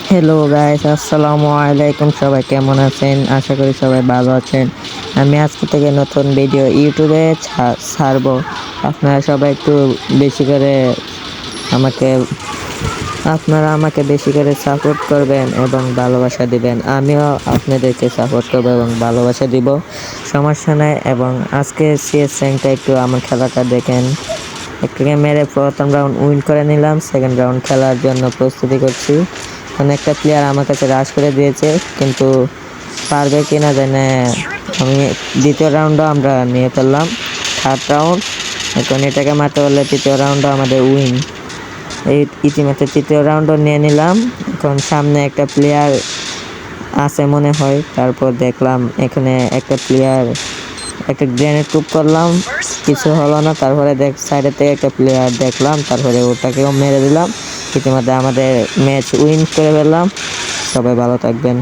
Hello guys, আসসালামু আলাইকুম। সবাই কেমন আছেন? আশা করি সবাই ভালো আছেন। আমি আজকে থেকে নতুন ভিডিও ইউটিউবে ছাড়বো। আপনারা সবাই একটু বেশি করে আমাকে আমাকে বেশি করে সাপোর্ট করবেন এবং ভালোবাসা দিবেন। আমিও আপনাদেরকে সাপোর্ট করবো এবং ভালোবাসা দিব, সমস্যা নাই। এবং আজকে সিএস র্যাঙ্কটা একটু আমার খেলাটা দেখেন। একটু মেরে প্রথম রাউন্ড উইন করে নিলাম, সেকেন্ড রাউন্ড খেলার জন্য প্রস্তুতি করছি। মানে একটা প্লেয়ার আমার কাছে রাশ করে দিয়েছে, কিন্তু পারবে কিনা জানে। আমি দ্বিতীয় রাউন্ডও আমরা নিয়ে ফেললাম, থার্ড রাউন্ড। এখন এটাকে মারতে পারলে তৃতীয় রাউন্ডও আমাদের উইন। এই ইতিমধ্যে তৃতীয় রাউন্ডও নিয়ে নিলাম। এখন সামনে একটা প্লেয়ার আছে মনে হয়। তারপর দেখলাম এখানে একটা প্লেয়ার, একটা গ্রেনেড টুপ করলাম, কিছু হলো না। তারপরে সাইডের থেকে একটা প্লেয়ার দেখলাম, তারপরে ওটাকেও মেরে দিলাম। ইতিমধ্যে আমাদের ম্যাচ উইন করে ফেললাম। সবাই ভালো থাকবেন।